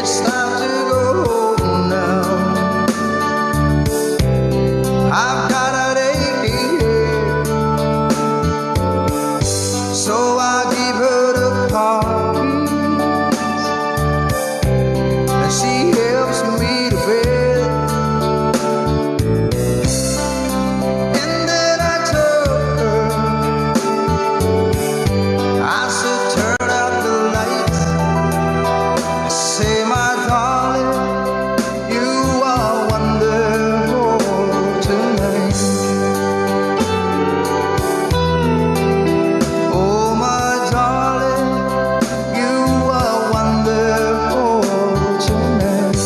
It's time to go home now. I've got an aching head, so I give her the parties, and she helps me to bed. And then I told her, I said, turn out the lights. Say, my darling, you are wonderful tonight. Oh, my darling, you are wonderful tonight.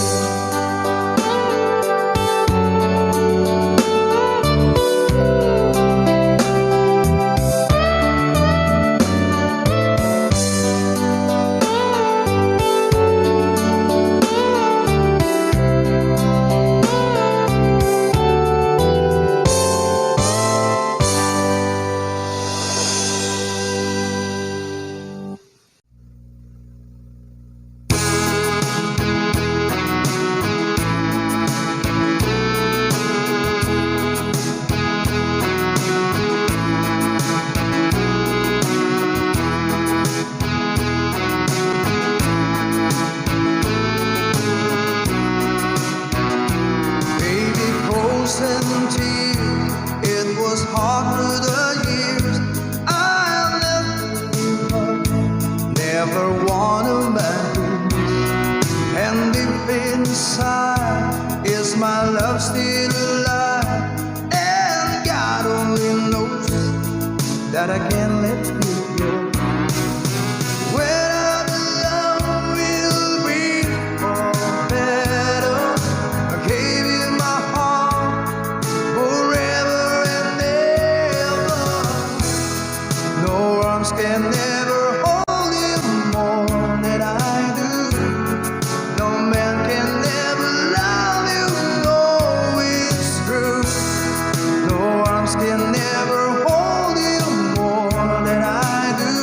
Baby, frozen tears, it was hard through the years. I'll never give up, never wanna lose. And deep inside, is my love still alive? And God only knows that I can't let you go. When our love will be better, I gave you my heart forever and ever. No arms can never hold you more than I do. No man can never love you, no, it's true. No arms can never hold you more than I do.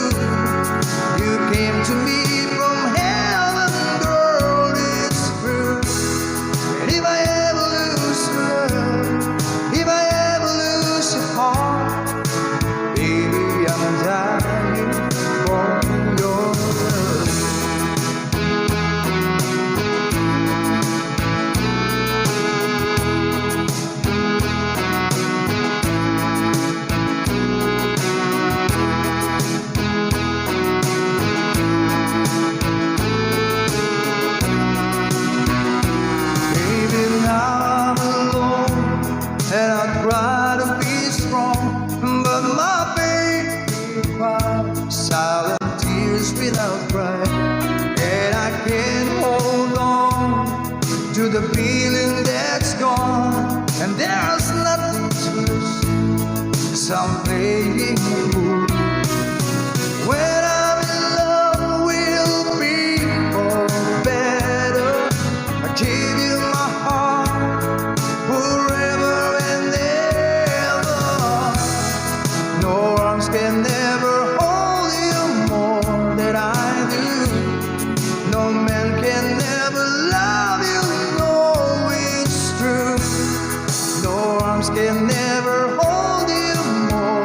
You came to me from heaven, girl, it's true. And if I ever lose your love, if I ever lose your heart, baby, I'm dying for your love. Baby, now I'm alone, and I try to be strong, but my baby cries silent tears without crying, and I can't hold on to the feeling that's gone, and there's nothing to lose, 'cause I'm playing the fool. When I'm in love, we'll be for better. I give you my heart forever and ever. No arms can never hold you more than I do. No man can never love you, no, it's true. No arms can never hold you more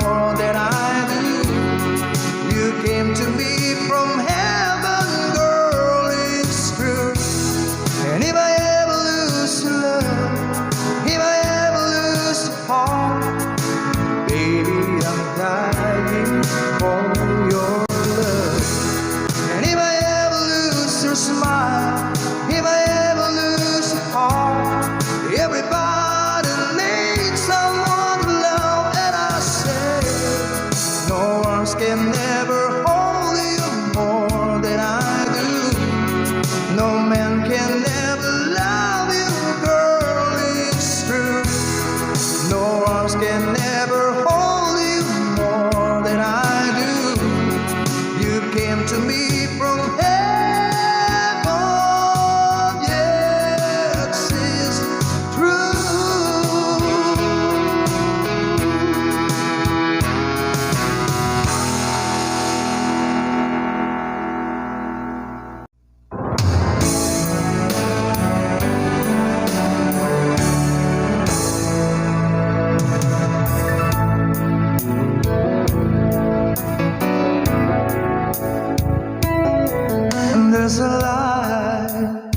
there's a light,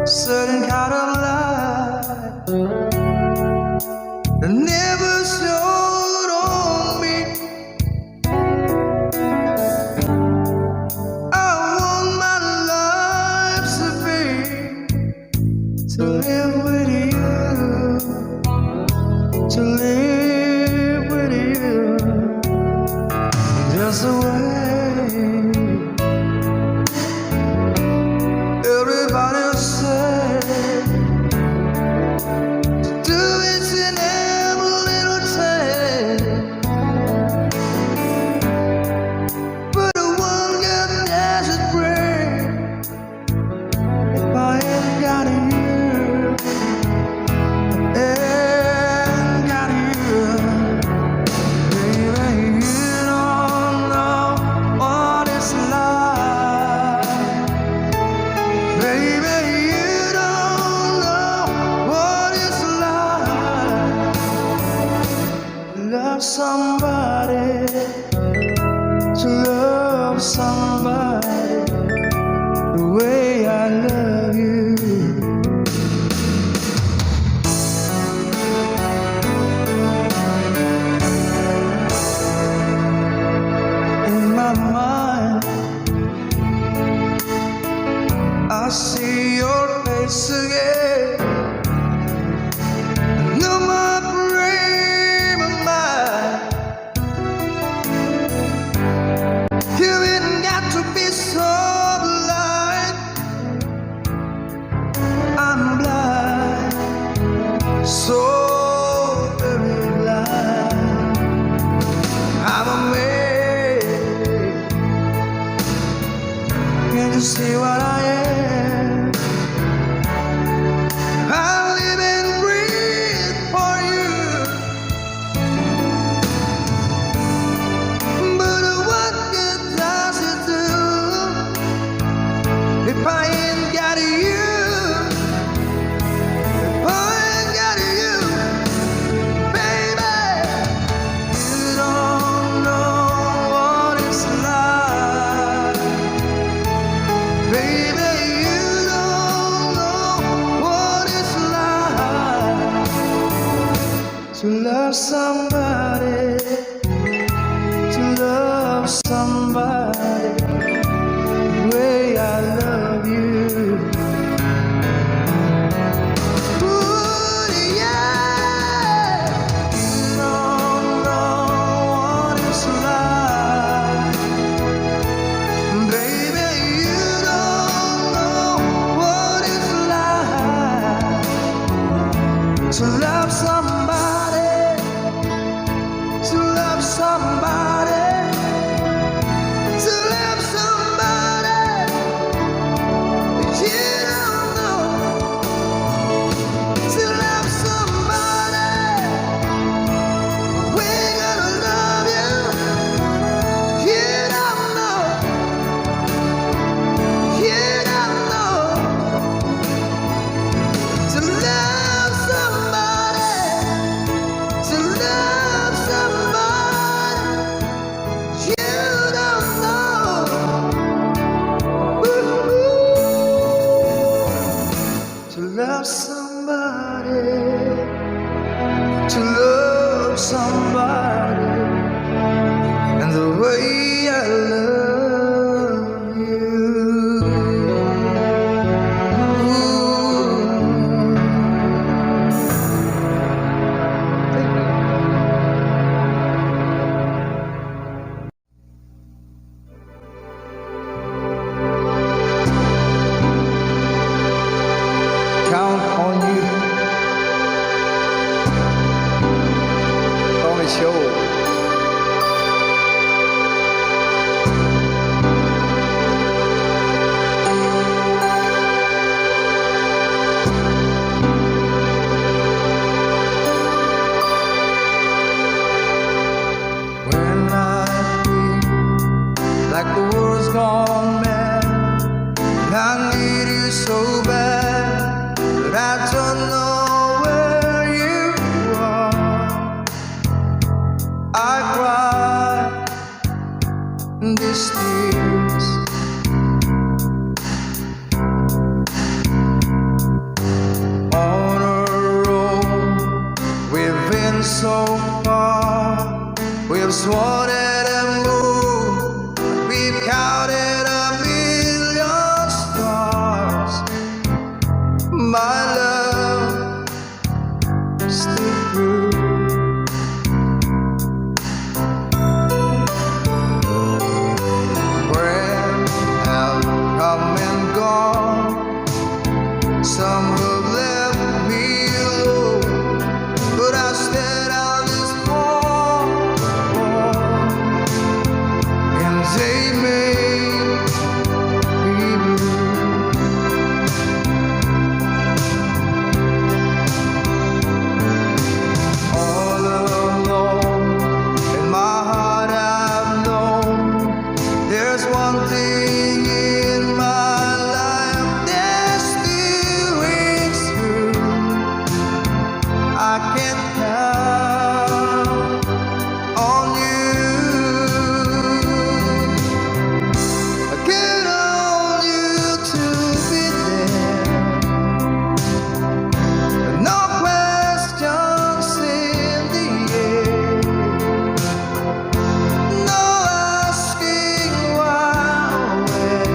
certain kind of light that never showed on me. I want my life to live with you, to live with you, just the way everybody said to do it in every little thing. But the one got desert brain. If I ain't got you, ain't got you, baby, you don't know what it's like. Baby, you don't know what it's like to love somebody, to love somebody the way I love you. In my mind, I see your face again. No more frame of mind. You ain't got to be so blind. I'm blind, so very blind. I'm amazed. Can't you see what I am? I live and breathe for you. But what good does it do if I ain't got you? If I ain't got you, baby, you don't know what it's like. Baby, you don't know what it's like to love somebody, to love somebody the way I love you. Ooh, yeah, you don't know what it's like. Baby, you don't know what it's like to love somebody, to love somebody, to love somebody you don't know, to love somebody. We're gonna love you. You don't know, you don't know, to love somebody, to love somebody you don't know. Ooh, to love somebody, to love somebody, and the way I love you. Count on you. On the show. When I feel like the world's gone mad, and I need you so bad, but I don't know where you are. I cry these tears. On a road we've been so far, we've sworn at a moon, we've counted a million stars. My love still true. When have come and gone, some have left me alone, but I stand out this far, and they may be blue. All alone in my heart I've known there's one thing in my life that still rings true. I can count on you. I count on you to be there. No questions in the air. No asking why or where.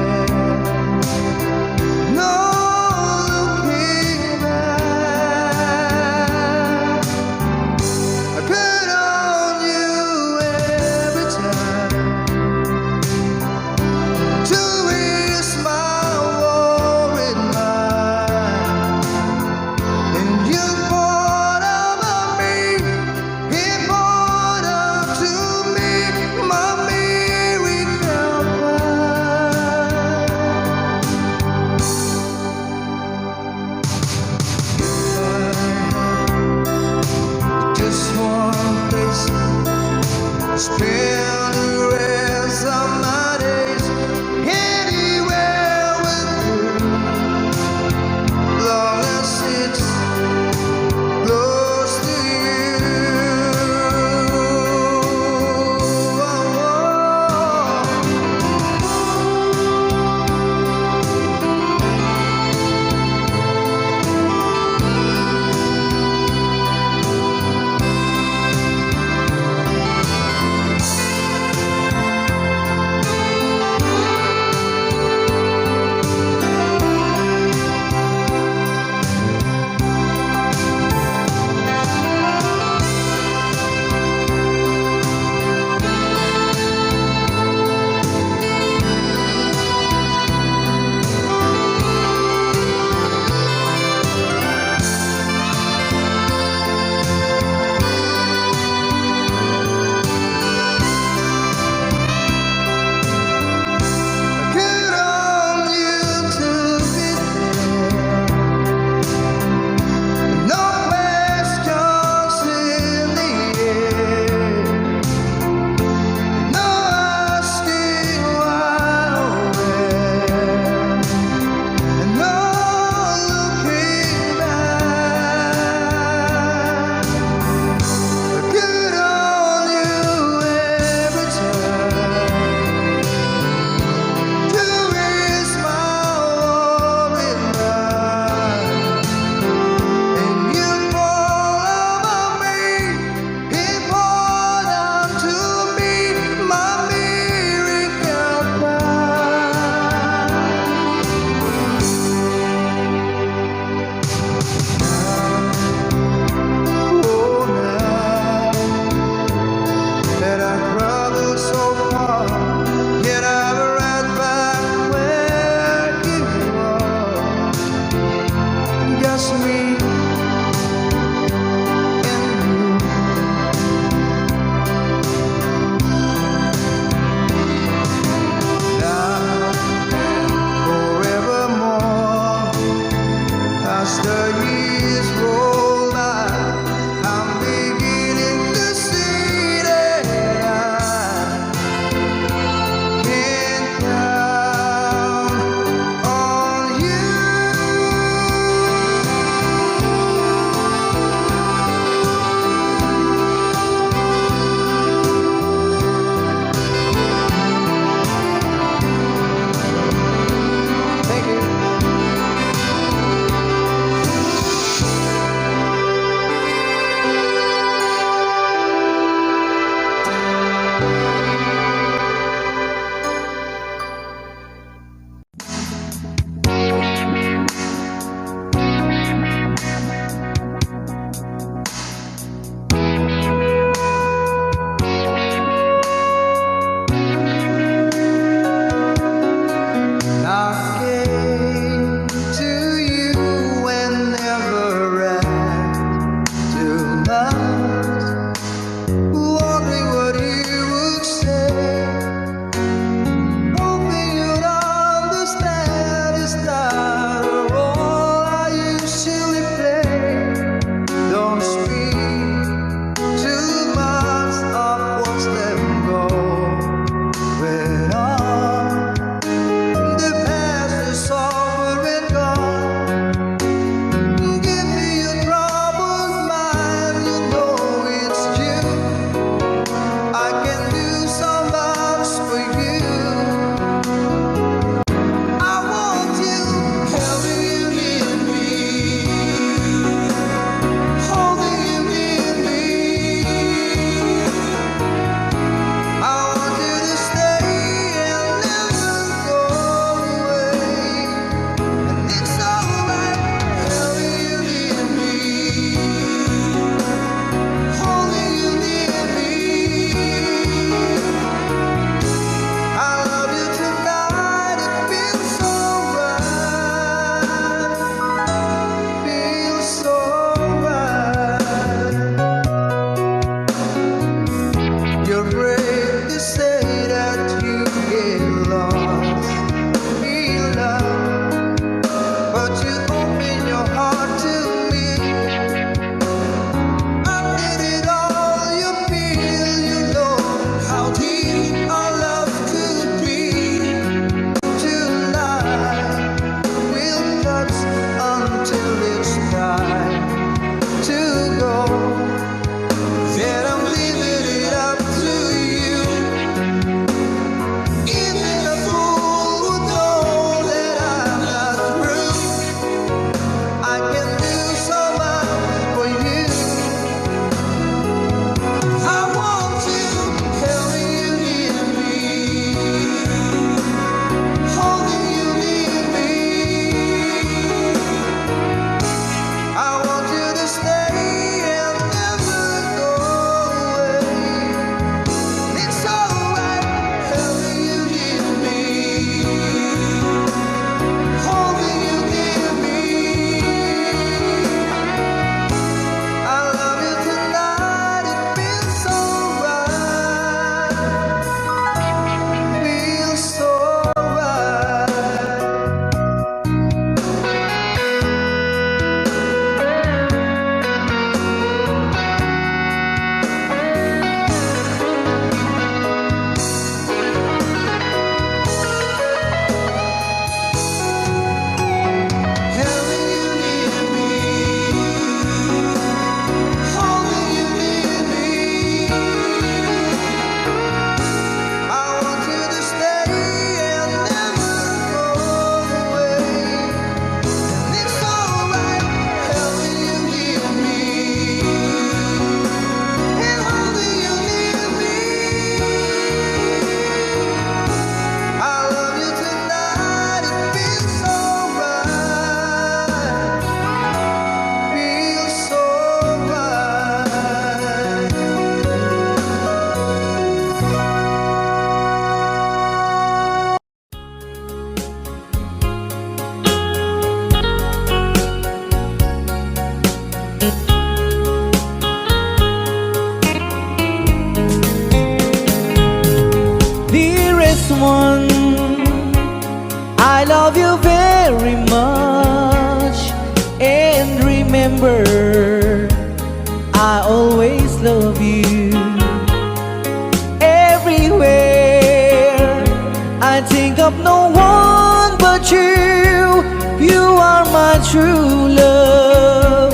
I think of no one but you. You are my true love,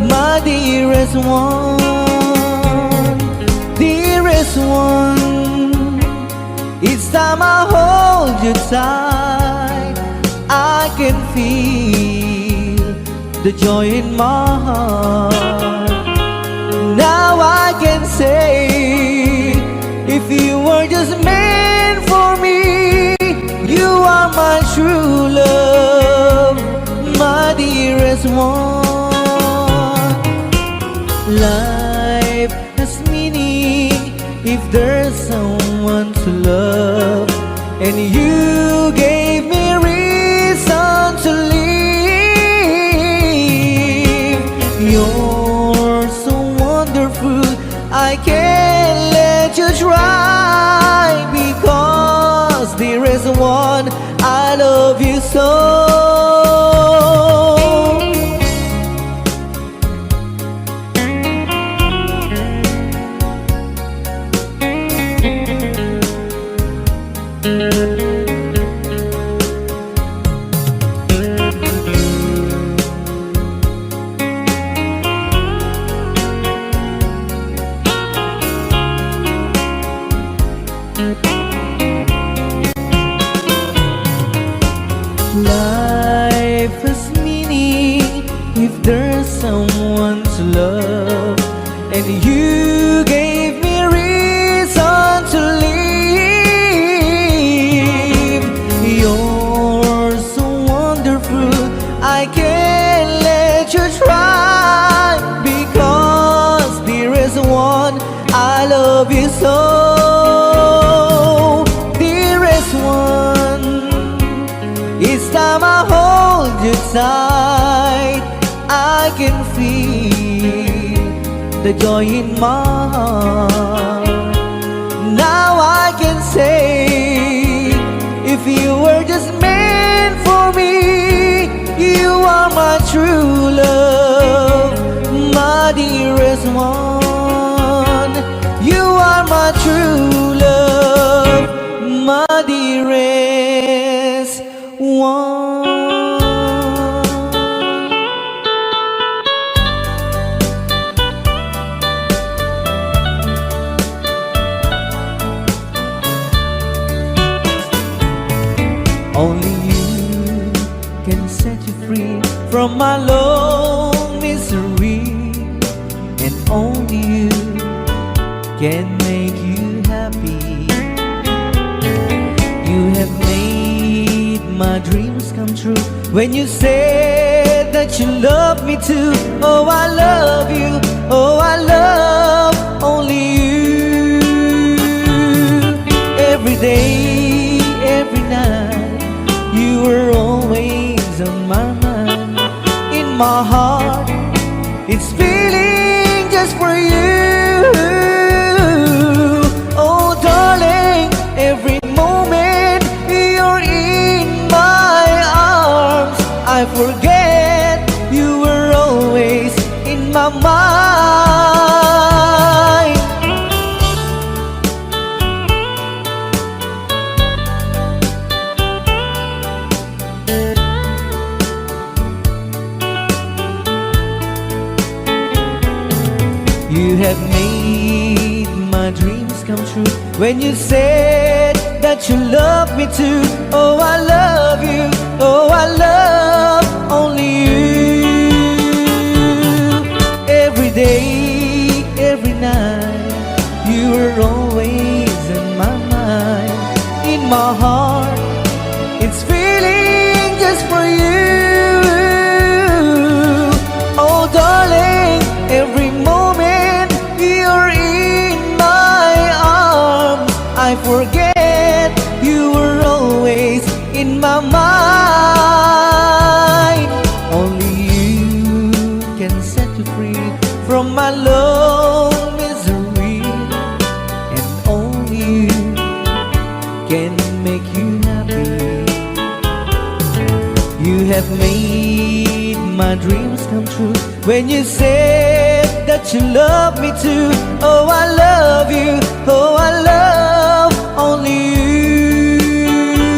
my dearest one, dearest one. Each time I hold you tight, I can feel the joy in my heart. Now I can say, if you were just meant for me, you are my true love, my dearest one. Life has meaning if there's someone to love, and you gave me reason to live. You're so wonderful, I can't let you try, because there is one, I love you so. Life has meaning if there's someone to love, and you gave me reason to live. You're so wonderful, I can't let you try, because there is one, I love you so. Dearest one, each time I hold you tight, I can feel the joy in my heart. Now I can say, if you were just meant for me, you are my true love, my dearest one. You are my true love, my dearest one. Only you can set you free from my long misery, and only you can make you happy. You have made my dreams come true when you said that you love me too. Oh, I love you. Oh, I love only you. Every day, every night, you were always on my mind. In my heart, it's feeling just for you. Oh, darling, every moment you're in my arms, I forget you were always in my mind. You have made my dreams come true when you said that you love me too. Oh, I love you. Oh, I love only you. Every day, every night, you were always in my mind. In my heart, it's feeling just for you. Oh, darling, every moment you're in my arms, I forget you were always in my mind. Only you can set you free from my long misery, and only you can make you happy. You have made my dreams come true when you said that you love me too. Oh, I love you. Oh, I love only you.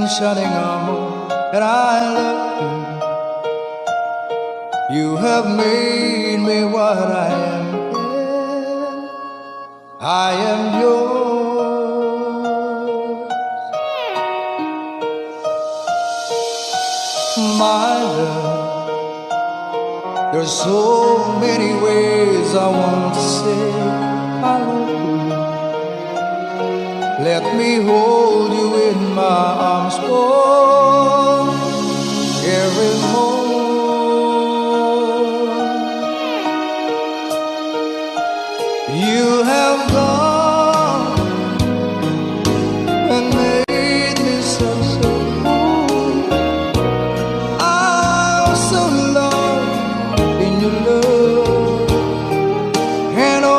shining armor, and I love you. You have made me what I am. I am yours, my love. There's so many ways I want to say I love you. Let me hold you in my arms for every moment. You have gone and made me so fool. I'm so lost in your love, and oh,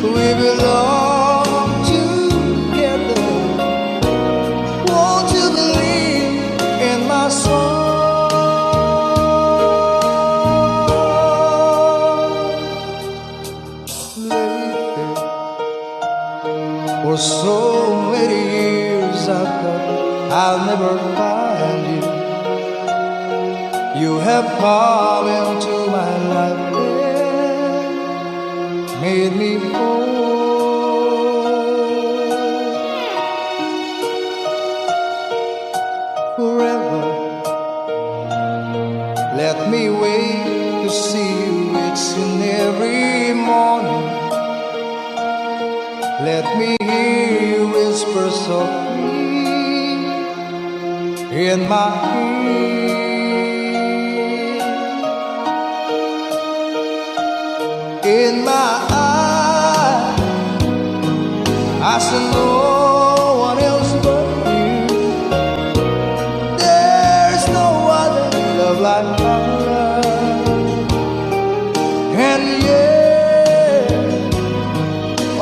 we belong together. Won't you believe in my song? Lately, for so many years I thought I'll never find you. You have come into my life and made me whole. Forever, let me wait to see you each and every morning. Let me hear you whisper softly in my ear. In my eyes, I see no one else but you. There's no other love like our love. And yeah,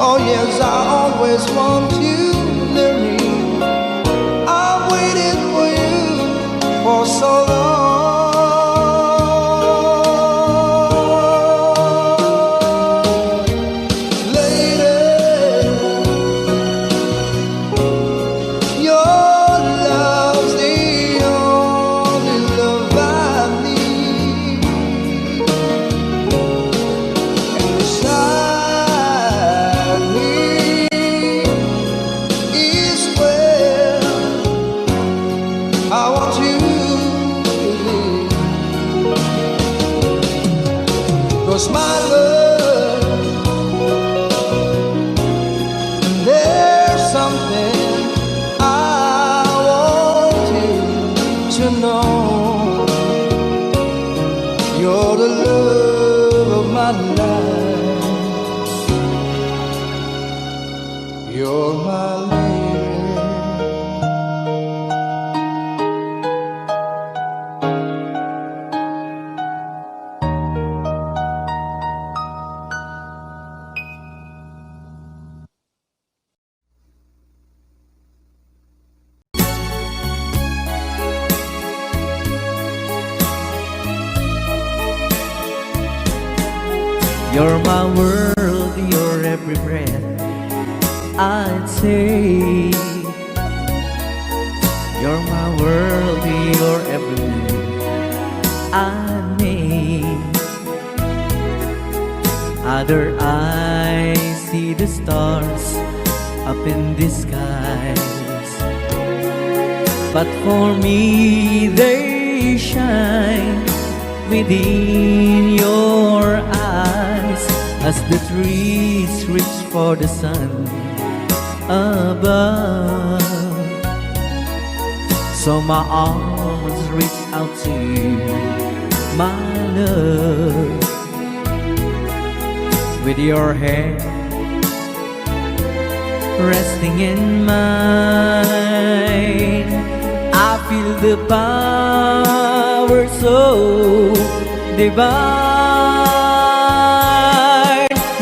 oh yes, I always want you near me. I've waited for you for so long. I want you to live, 'cause my love, there's something I want you to know. You're the love of my life. You're my lady. You're my world, you're every breath I'd take. You're my world, you're every move I make. Other eyes see the stars up in the skies, but for me they shine within your eyes, as the trees reach for the sun above. So my arms reach out to you, my love, with your hand resting in mine. I feel the power so divine.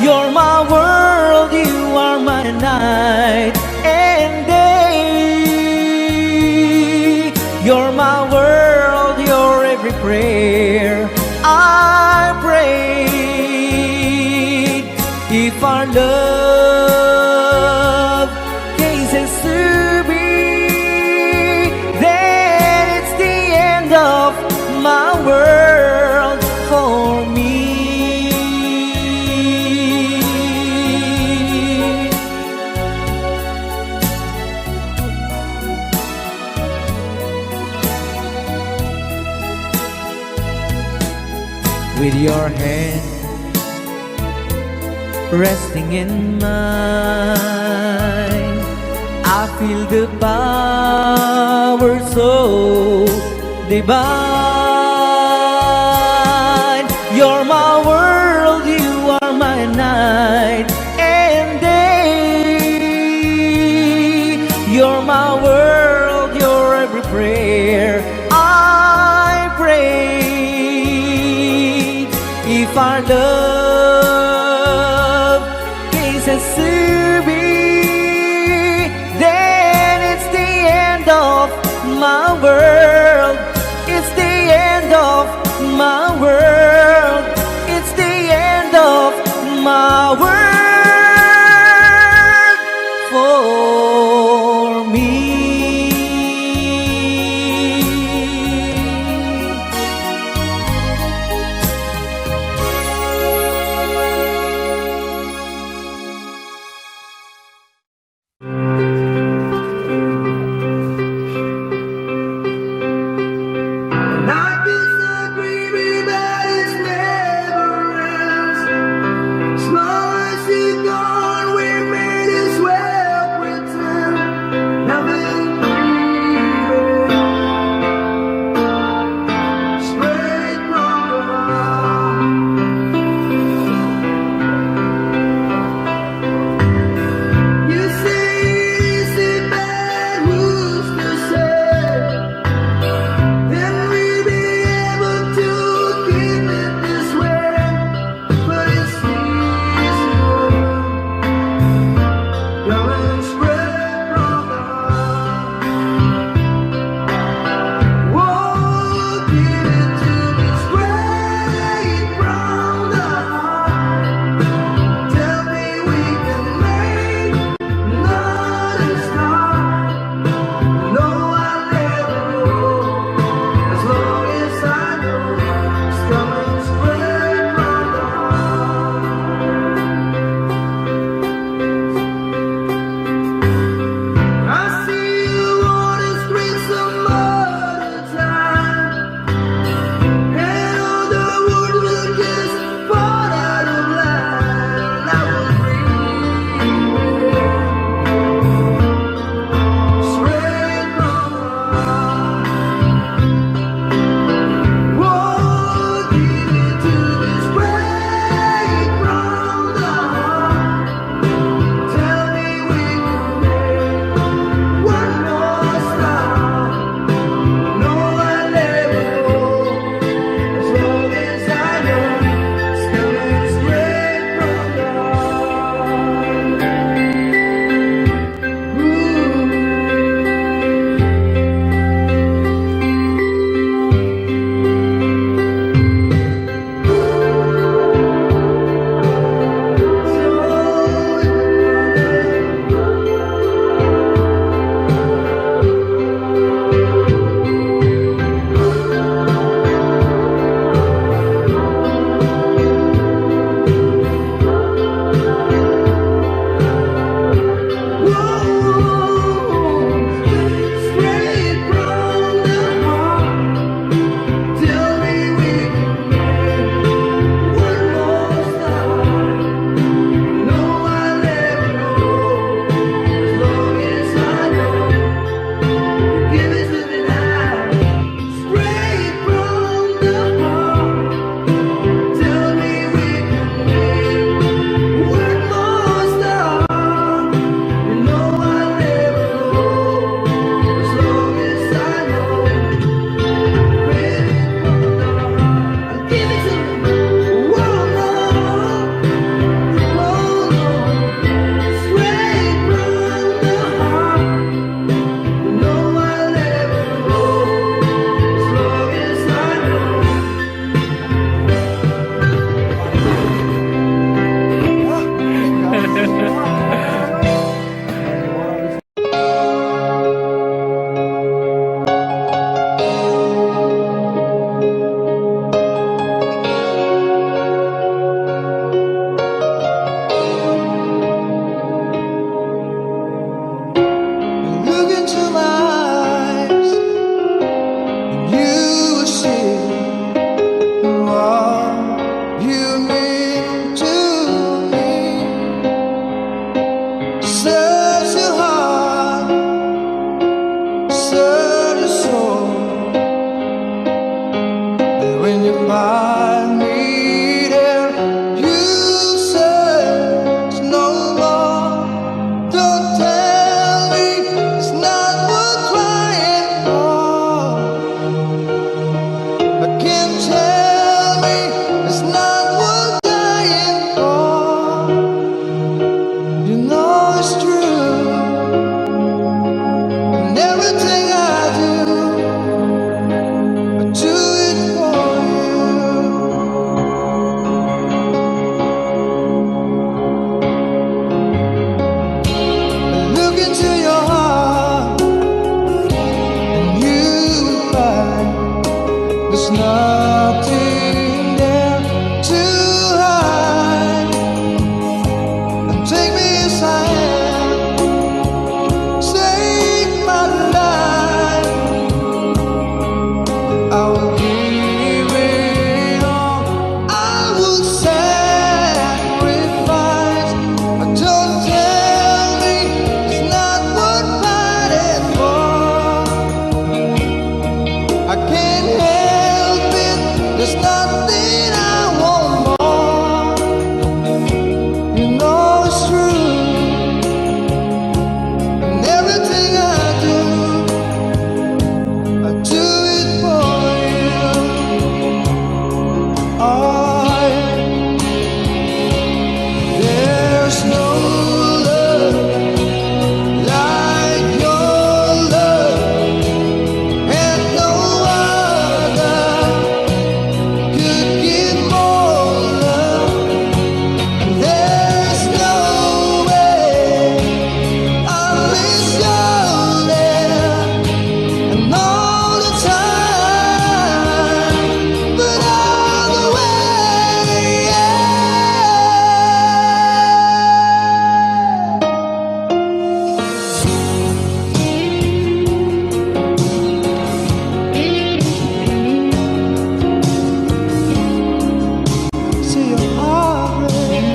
You're my world, you are my night and day. You're my world, you're every prayer I prayed. If our love gazes through with your hand resting in mine. I feel the power so divine. You're my world, you are my night and day. You're my world, you're every prayer I pray. If our love is a survey, then it's the end of my world. It's the end of my world. It's the end of my world for me. I need help, you say it's no more. Don't tell me it's not worth trying for. But can't tell me it's not worth dying for. You know it's true, and everything I do it for you. Look into your heart, and you will find there's nothing there to hide. And take me as I am, take my life. I will give it all, I will sacrifice. But don't tell me it's not worth fighting for. I can't help it, there's nothing I want more. You know it's true, and everything I do it for you. Oh, yeah. There's no love like your love, and no other could give more love. There's no way unless you're there, and all the time, but all the way, yeah. See your heart break.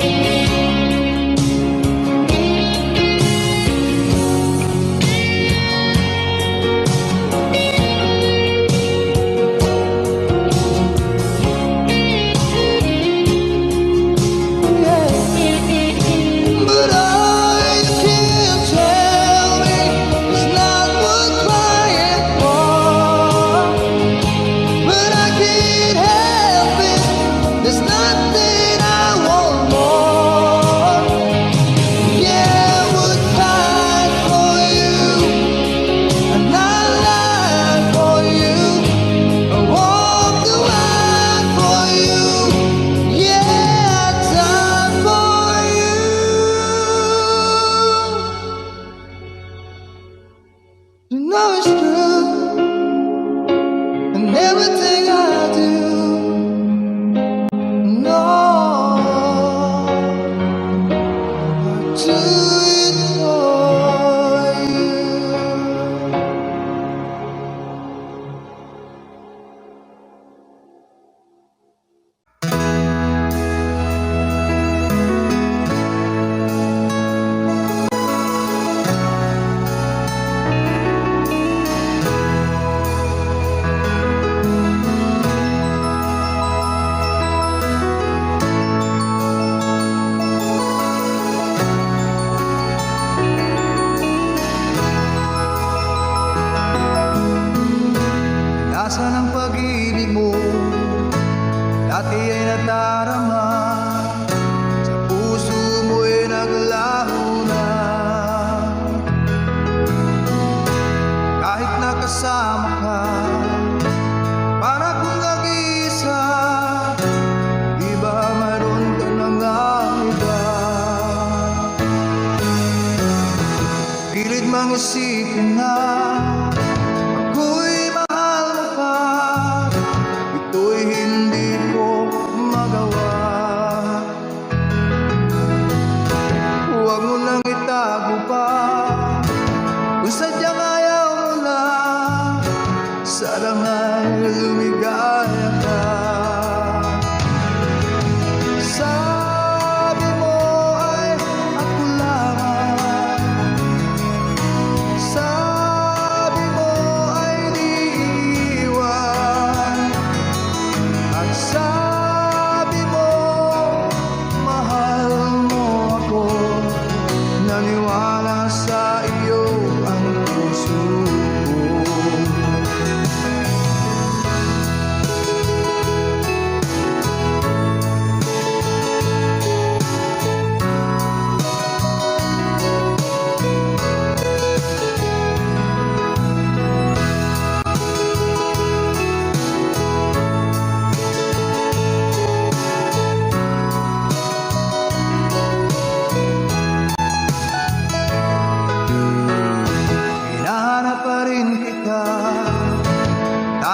But I can't tell me it's not worth crying for. But I can't help it, there's nothing I want more. Yeah, I would fight for you, and I lie for you. I walk the line for you. Yeah, I die for you. You know it's true, and everything I do, no, I do it for you. Nasaan ang pag-ibig mo? Dati ay nadarama, sa puso mo'y naglaho na. Kahit nakasama ka, para kung nag-iisa, di ba mayroon ka na nga iba? Pilit mang isipin na ako'y mahal mo pa, ito'y hindi ko magawa. Huwag mo nang itago pa, kung sadyang ayaw mo na, sana nga'y lumigaya ka. Sabi mo ay ako lamang, sabi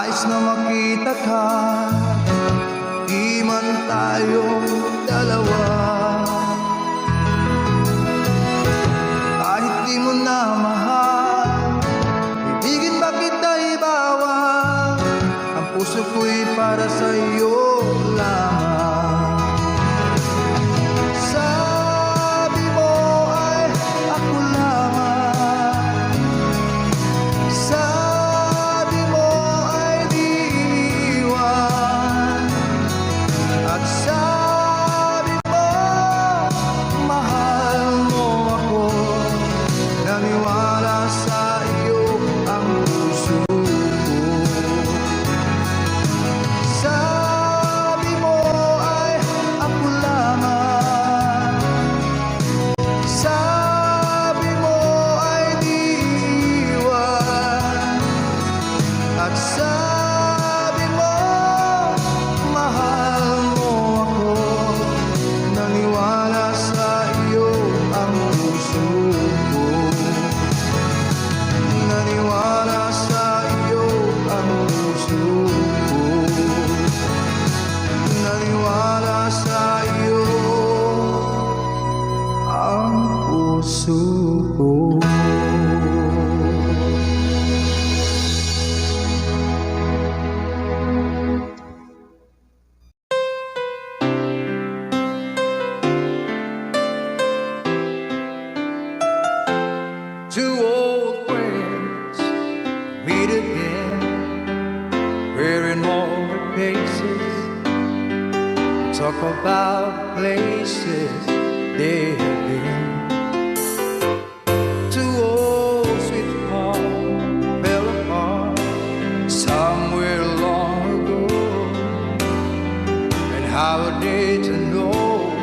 Nais na makita ka, di man tayong dalawa. Kahit di mo na mahal, ibigin ba kita ibawal? Ang puso ko'y para sa iyo lamang. Sabi mo ay ako lamang, sabi mo ay di iwan, at sabi mo mahal mo ako. Naniwala sa iyo ang puso ko. Sabi mo ay ako lamang, sabi mo ay di iwan, at sabi mo mahal mo ako. Naniwala sa iyo ang puso ko. Naniwala sa iyo ang puso ko. Naniwala sa iyo ang puso ko. Two old friends meet again, wearing older faces, talk about places they have been. Two old sweethearts fell apart somewhere long ago, and how are they to know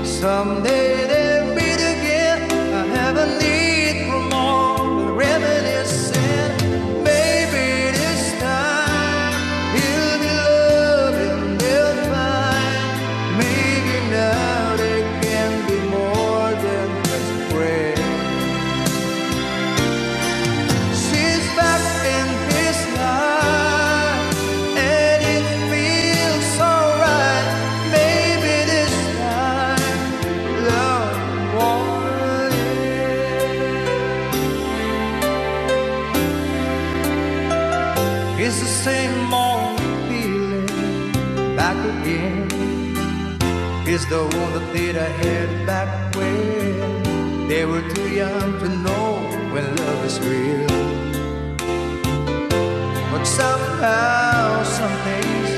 someday they'll meet again? I have a need for more than reminiscing. Maybe this time he'll be loving, they'll find. Maybe now they can be more than just friends. She's back in his life, and it feels so right. Maybe this time love won't end. It's the same old feeling back again. It's the one that I had back when they were too young to know when love is real. But somehow some things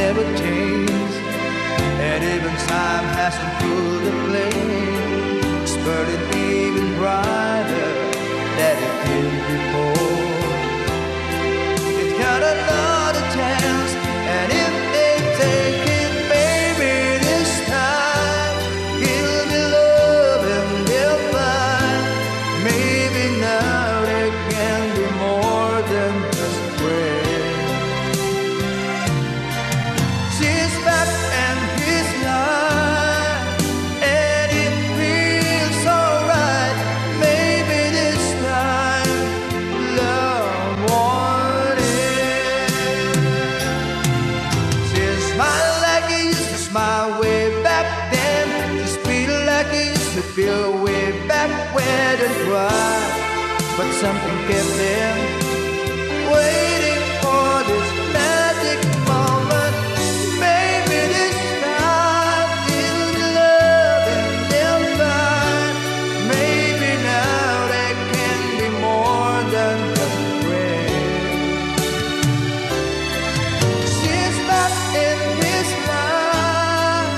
never change, and even time hasn't cooled the flame. It's burning even brighter than it did before. It's got another chance, and if they take it, maybe this time he'll be loving, they'll find. Maybe now they can be more than just friends. She's back in his life, and it feels so right. Maybe this time love won't end. She smiled like he used to smile way back then. She feel like he used to feel way back when and cry. But something kept them waiting for this magic moment. Maybe this time he'll be loving, they'll find. Maybe now they can be more than just friends. She's back in his life,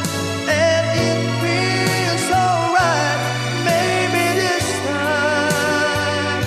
and it feels so right. Maybe this time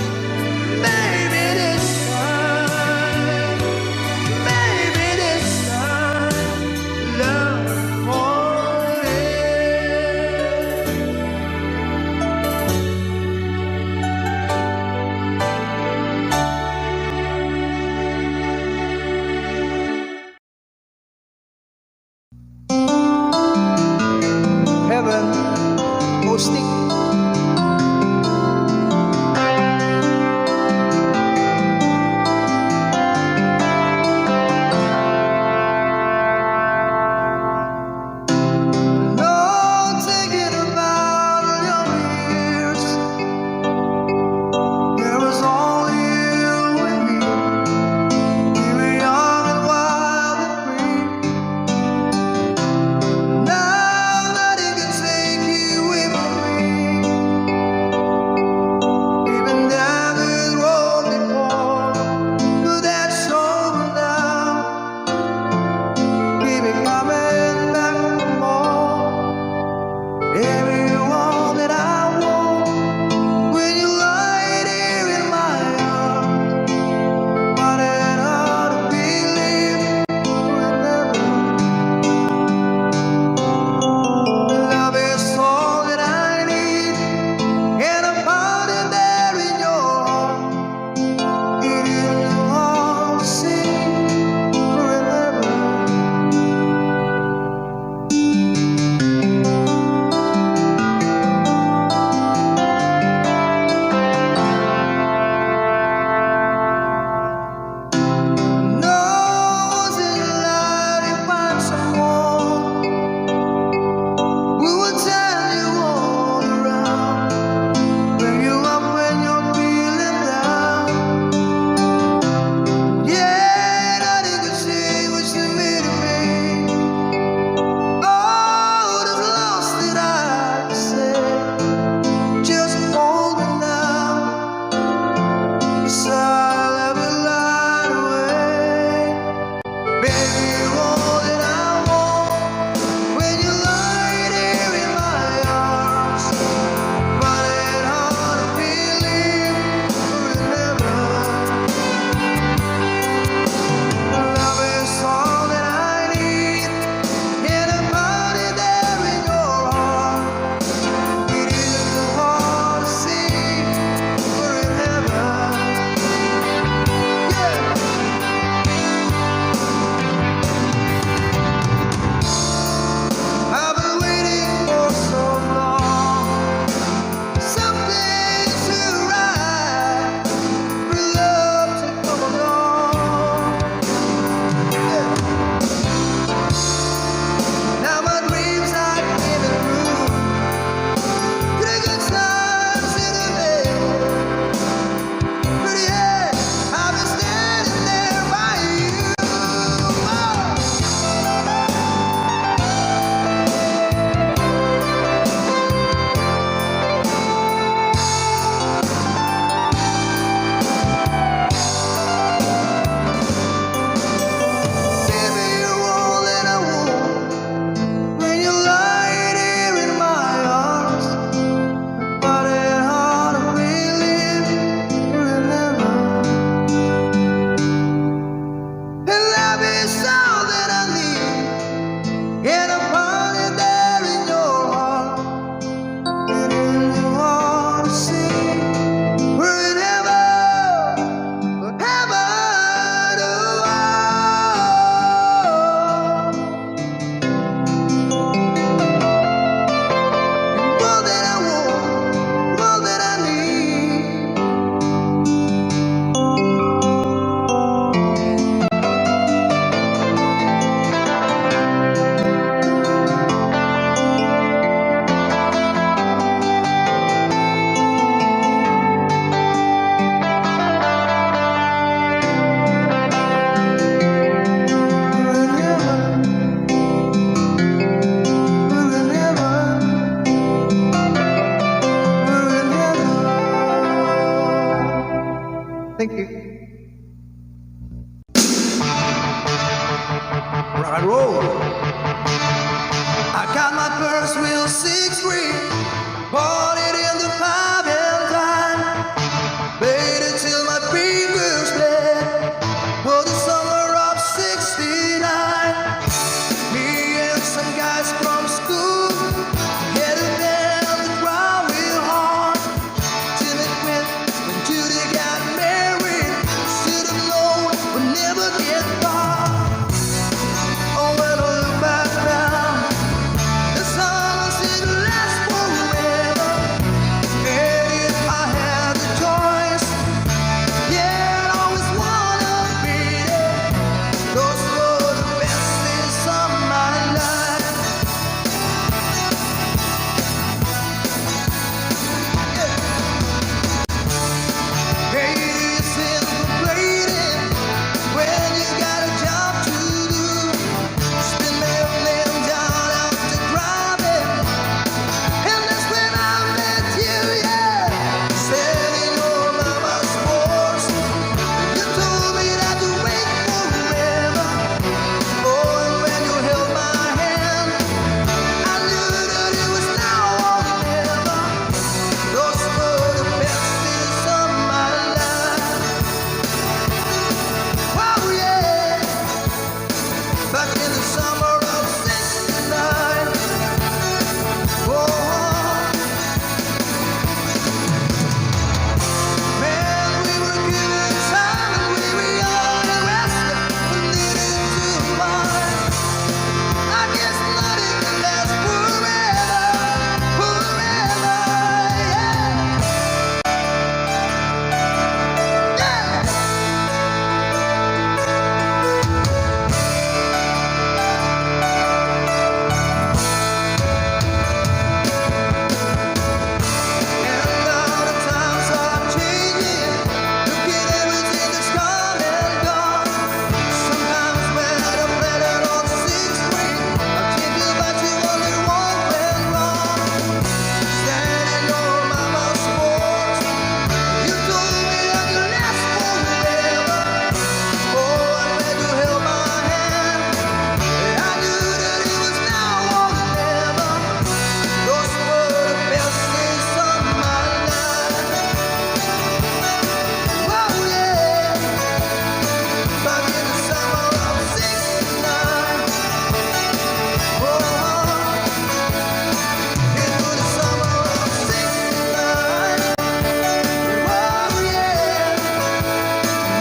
rock and roll. I got my first real 6-string, bought it in the 5 and dime, played it till my fingers bled. For the summer of '69, me and some guys from school headed down the ground real hard till it went when Judy got married. Should have known we'd never get far. Oh, when I look back now, the summer didn't last forever. And if I had the choice, yeah, I'd always wanna be there. Those were the best days of my life. Yeah. Hey, it's in complaining when you got a job to do. Spin them down out to driving. And that's when I met you, yeah. Standing on my sports. You told me not to wait forever. Oh, and when you held my hand, I knew that it was now or never. Those were the best days of my life. Oh, yeah. Back in the summer of '69. Oh, man, we were given time and we were young and restless. We needed to mind. I guess nothing can last forever, forever, yeah. Yeah. And now the times are changing. Look at everything that's come and gone. Sometimes when I play that old 6-string, I think about you wonder what went wrong. Standing on my sports, you told me I could last forever. Oh, and when you held my hand, I knew that it was now or never. Those were the best days of my life. Oh, yeah. Back in the summer of '69. Oh, into the summer of '69. Oh, yeah.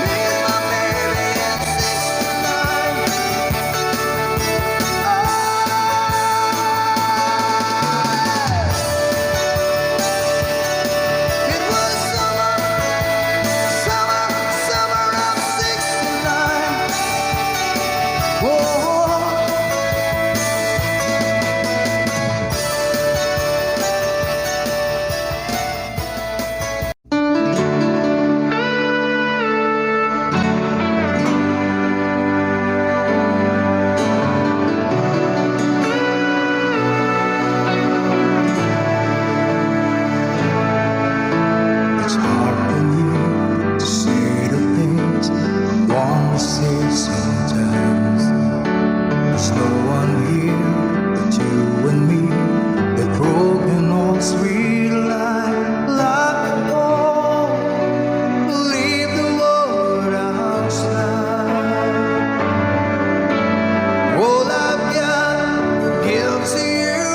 Me and my baby in '69. It was summer of '69. Whoa. It's hard for me to say the things I want to say sometimes. There's no one here but you and me. That broken old sweet life, lock the door, leave the world outside. All I've got gives to you,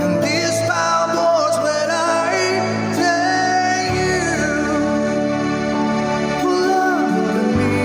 and these foul words when I tell you, love me.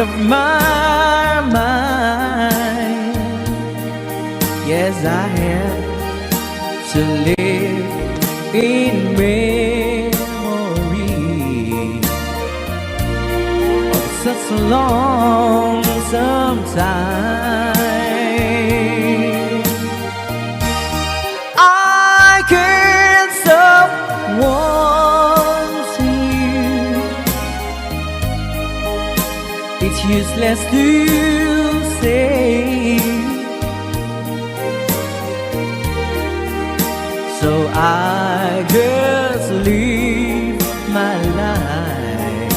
of my mind. Yes, I have to live in memory of such a lonesome time. I can't stop wanting you. It's useless to say, so I just live my life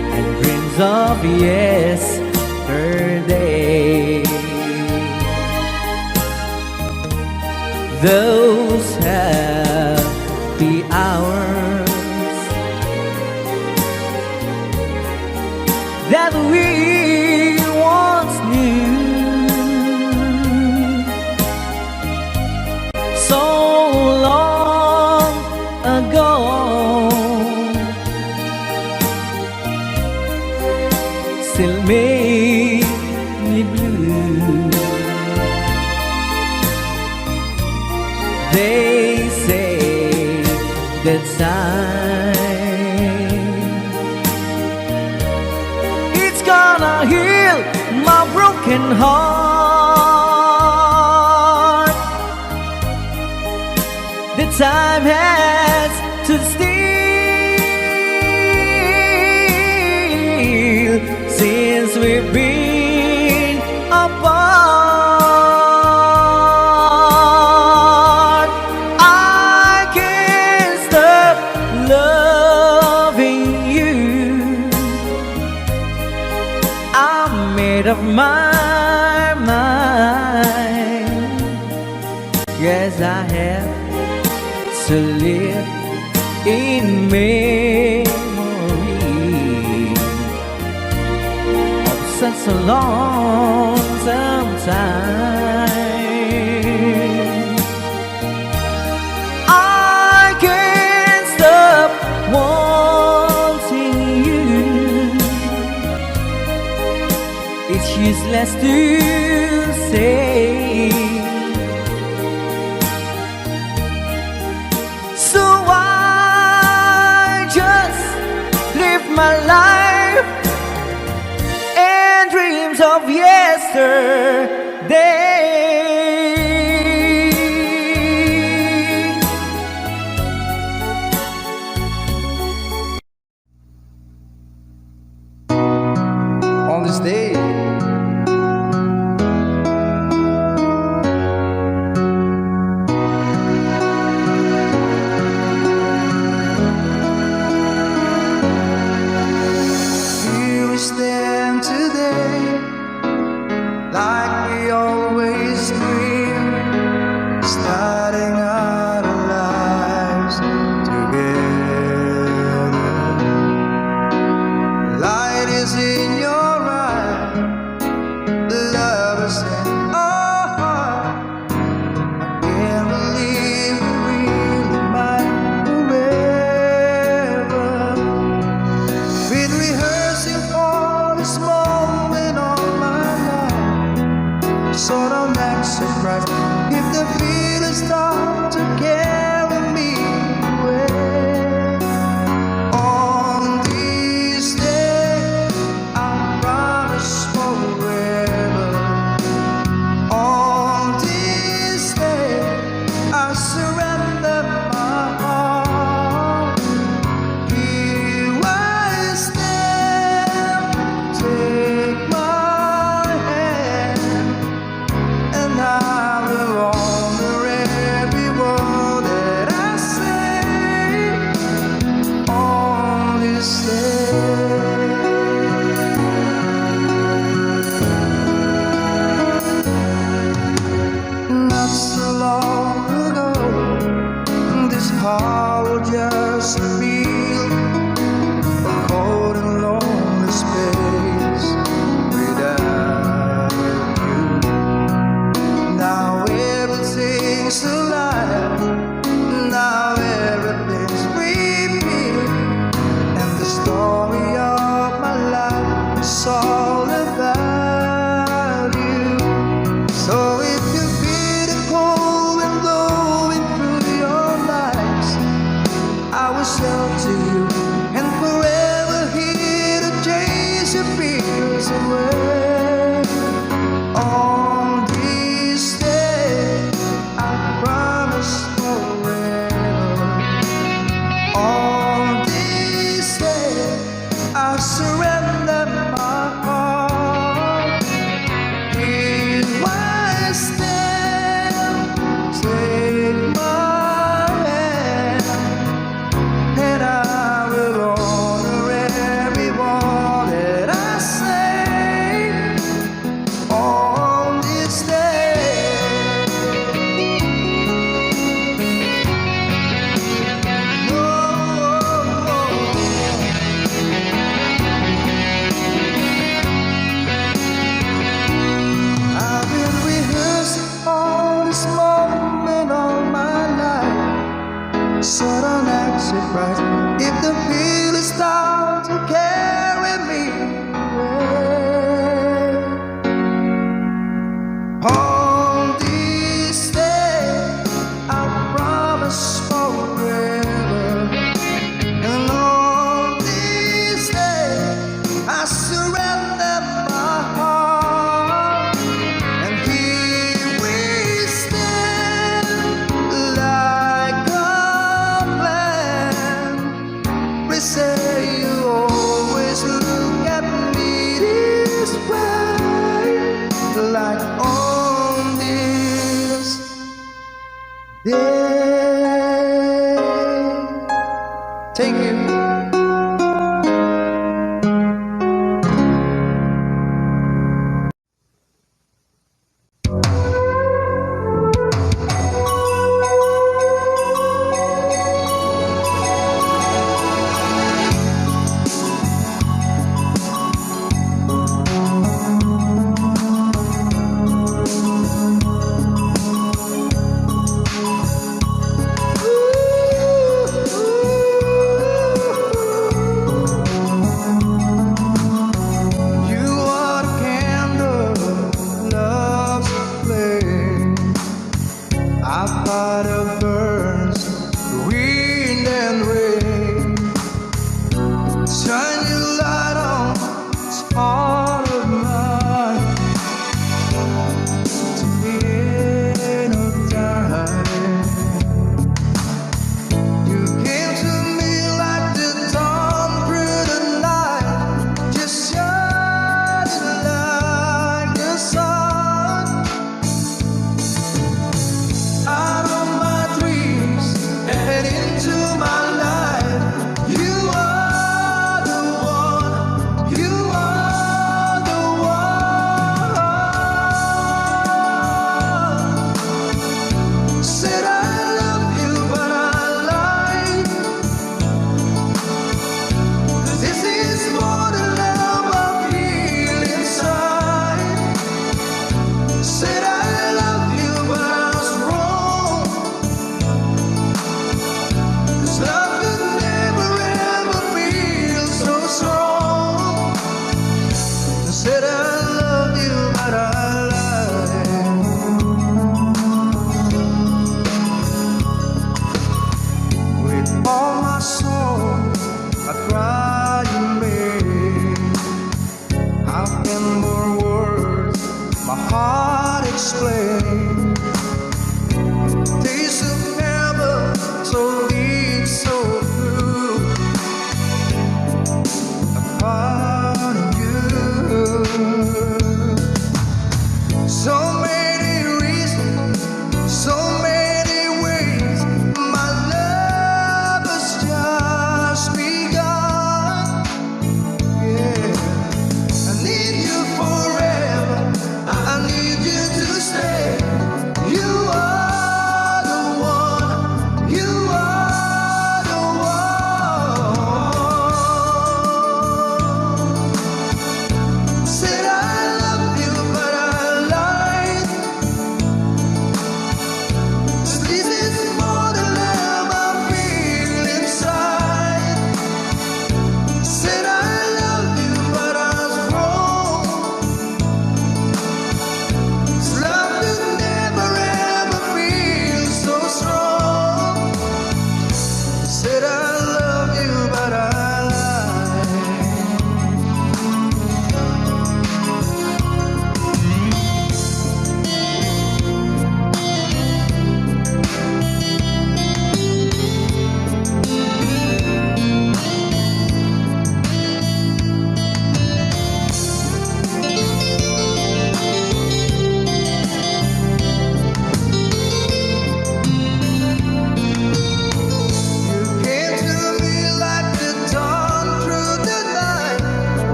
and dreams of yesterday. Those happy hours that we once knew, so long ago, still make me blue. They say that time, it's gonna heal my broken heart. The time has to steal since we've been apart. I can't stop loving you. I'm made up my mind. Yes, I have to live in memory of such a lonesome time. I can't stop wanting you. It's useless to say, so I just live my life and dreams of yesterday. On this day, here we stand today, like we it's all about you. So if you feel the cold wind blowing through your lives, I will shelter you and forever here to chase your fears away. On this day, I promise forever. On this day, I surrender my heart. Here I stand, take my hand, and I will honor every word that I say on this day. I've been rehearsing all this moment all my life, so don't act surprised if the feelings start to carry me away. On this day, I promise forever, and on this day, I surrender my heart. And here we stand like a plan. We say you always look at me this way, like on this day. Thank you. You are the candle, love's flame. A fire burns the wind and rain. Shine your light on this heart of mine to the end of time. You came to me like the dawn through the night, just shining like the sun. Out of my dreams and into my life, you are the one, you are the one. Said I love you, but I lied. 'Cause this is more than love I feel inside. Said I love you, but I was wrong. 'Cause love could never ever feel so strong. Said I love you, but I lied. With all my soul, I cry in vain. How can more words my heart explain? Taste of heaven, so deep, so true. I found you.